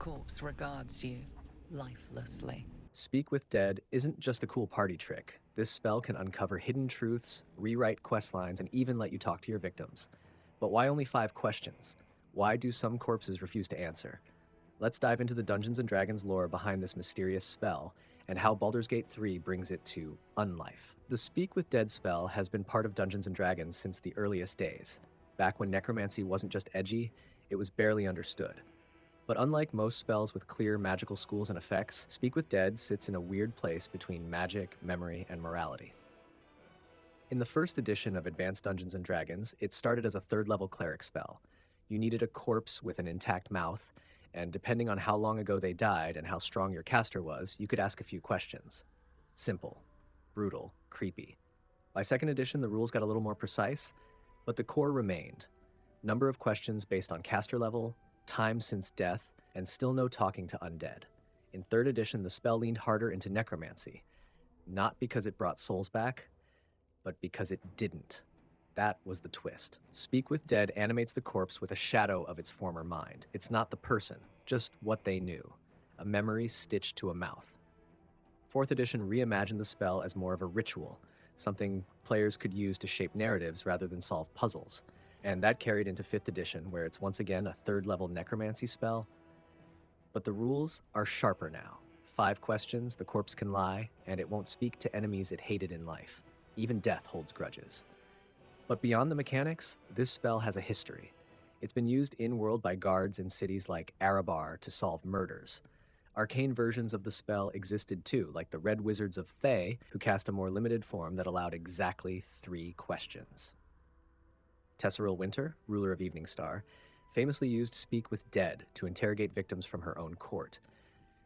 corpse regards you lifelessly. Speak with Dead isn't just a cool party trick. This spell can uncover hidden truths, rewrite questlines, and even let you talk to your victims. But why only 5 questions? Why do some corpses refuse to answer? Let's dive into the Dungeons & Dragons lore behind this mysterious spell and how Baldur's Gate 3 brings it to unlife. The Speak with Dead spell has been part of Dungeons & Dragons since the earliest days. Back when necromancy wasn't just edgy, it was barely understood. But unlike most spells with clear magical schools and effects, Speak with Dead sits in a weird place between magic, memory, and morality. In the first edition of Advanced Dungeons & Dragons, it started as a 3rd level cleric spell. You needed a corpse with an intact mouth, and depending on how long ago they died and how strong your caster was, you could ask a few questions. Simple, brutal, creepy. By 2nd edition, the rules got a little more precise, but the core remained. Number of questions based on caster level, time since death, and still no talking to undead. In 3rd edition, the spell leaned harder into necromancy, not because it brought souls back, but because it didn't. That was the twist. Speak with Dead animates the corpse with a shadow of its former mind. It's not the person, just what they knew, a memory stitched to a mouth. 4th edition reimagined the spell as more of a ritual, something players could use to shape narratives rather than solve puzzles. And that carried into 5th edition, where it's once again a 3rd level necromancy spell. But the rules are sharper now. 5 questions, the corpse can lie, and it won't speak to enemies it hated in life. Even death holds grudges. But beyond the mechanics, this spell has a history. It's been used in-world by guards in cities like Arabar to solve murders. Arcane versions of the spell existed too, like the Red Wizards of Thay, who cast a more limited form that allowed exactly 3 questions. Tesseril Winter, ruler of Evening Star, famously used Speak with Dead to interrogate victims from her own court.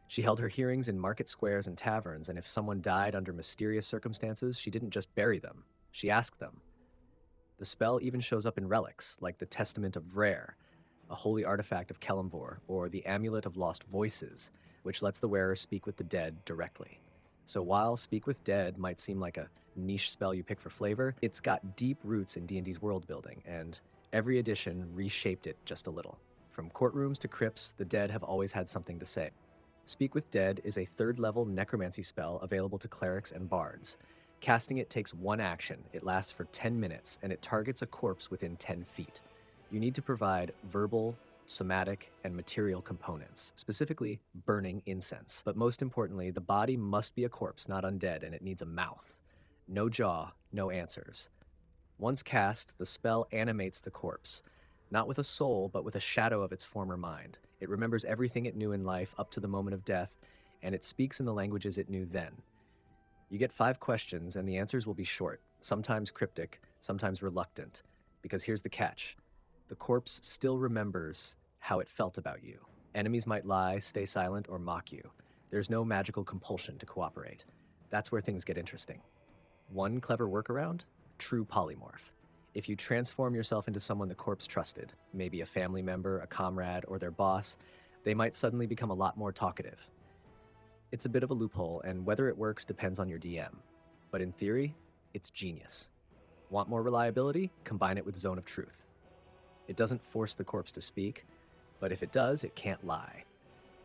She held her hearings in market squares and taverns, and if someone died under mysterious circumstances, she didn't just bury them, she asked them. The spell even shows up in relics, like the Testament of Rare, a holy artifact of Kelemvor, or the Amulet of Lost Voices, which lets the wearer speak with the dead directly. So while Speak with Dead might seem like a niche spell you pick for flavor, it's got deep roots in D&D's world building, and every edition reshaped it just a little. From courtrooms to crypts, the dead have always had something to say. Speak with Dead is a 3rd level necromancy spell available to clerics and bards. Casting it takes 1 action, it lasts for 10 minutes, and it targets a corpse within 10 feet. You need to provide verbal, somatic, and material components, specifically burning incense. But most importantly, the body must be a corpse, not undead, and it needs a mouth. No jaw, no answers. Once cast, the spell animates the corpse, not with a soul, but with a shadow of its former mind. It remembers everything it knew in life up to the moment of death, and it speaks in the languages it knew then. You get 5 questions, and the answers will be short, sometimes cryptic, sometimes reluctant. Because here's the catch. The corpse still remembers how it felt about you. Enemies might lie, stay silent, or mock you. There's no magical compulsion to cooperate. That's where things get interesting. One clever workaround? True polymorph. If you transform yourself into someone the corpse trusted, maybe a family member, a comrade, or their boss, they might suddenly become a lot more talkative. It's a bit of a loophole, and whether it works depends on your DM. But in theory, it's genius. Want more reliability? Combine it with Zone of Truth. It doesn't force the corpse to speak, but if it does, it can't lie.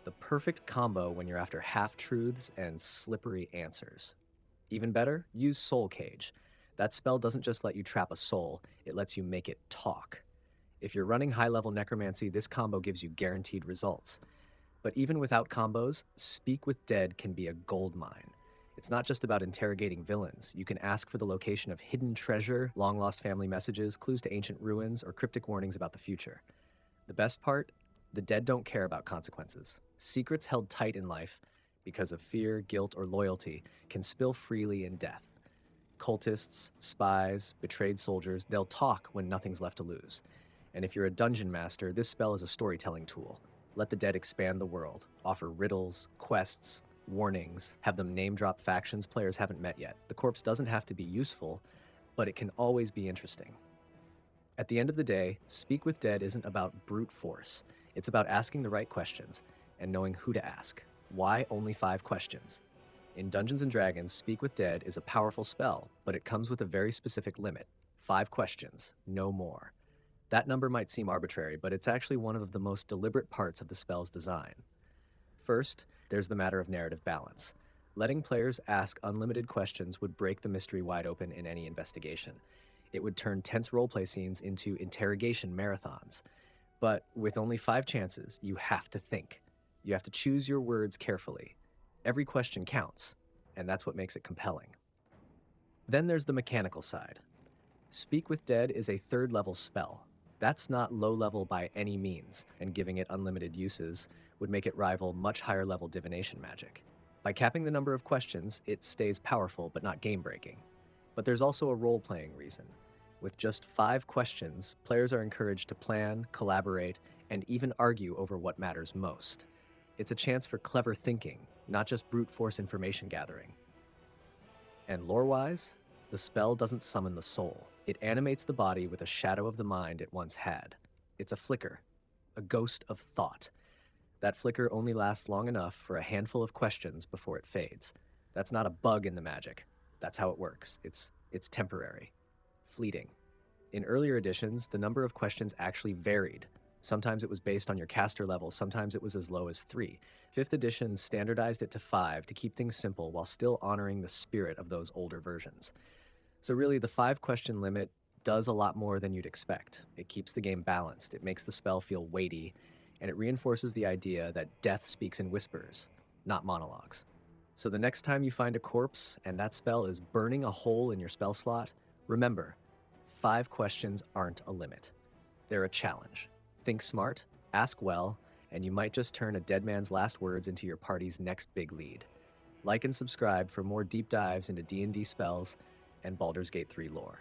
The perfect combo when you're after half-truths and slippery answers. Even better, use Soul Cage. That spell doesn't just let you trap a soul, it lets you make it talk. If you're running high-level necromancy, this combo gives you guaranteed results. But even without combos, Speak with Dead can be a goldmine. It's not just about interrogating villains. You can ask for the location of hidden treasure, long-lost family messages, clues to ancient ruins, or cryptic warnings about the future. The best part? The dead don't care about consequences. Secrets held tight in life, because of fear, guilt, or loyalty, can spill freely in death. Cultists, spies, betrayed soldiers, they'll talk when nothing's left to lose. And if you're a dungeon master, this spell is a storytelling tool. Let the dead expand the world, offer riddles, quests, warnings, have them name-drop factions players haven't met yet. The corpse doesn't have to be useful, but it can always be interesting. At the end of the day, Speak with Dead isn't about brute force. It's about asking the right questions and knowing who to ask. Why only 5 questions? In Dungeons & Dragons, Speak with Dead is a powerful spell, but it comes with a very specific limit. 5 questions, no more. That number might seem arbitrary, but it's actually one of the most deliberate parts of the spell's design. First, there's the matter of narrative balance. Letting players ask unlimited questions would break the mystery wide open in any investigation. It would turn tense roleplay scenes into interrogation marathons. But with only 5 chances, you have to think. You have to choose your words carefully. Every question counts, and that's what makes it compelling. Then there's the mechanical side. Speak with Dead is a 3rd level spell. That's not low level by any means, and giving it unlimited uses would make it rival much higher level divination magic. By capping the number of questions, it stays powerful but not game-breaking. But there's also a role-playing reason. With just 5 questions, players are encouraged to plan, collaborate, and even argue over what matters most. It's a chance for clever thinking, not just brute force information gathering. And lore-wise, the spell doesn't summon the soul. It animates the body with a shadow of the mind it once had. It's a flicker, a ghost of thought. That flicker only lasts long enough for a handful of questions before it fades. That's not a bug in the magic. That's how it works. It's temporary, fleeting. In earlier editions, the number of questions actually varied. Sometimes it was based on your caster level, sometimes it was as low as 3. 5th edition standardized it to 5 to keep things simple while still honoring the spirit of those older versions. So really, the 5-question limit does a lot more than you'd expect. It keeps the game balanced, it makes the spell feel weighty, and it reinforces the idea that death speaks in whispers, not monologues. So the next time you find a corpse and that spell is burning a hole in your spell slot, remember, 5 questions aren't a limit. They're a challenge. Think smart, ask well, and you might just turn a dead man's last words into your party's next big lead. Like and subscribe for more deep dives into D&D spells and Baldur's Gate 3 lore.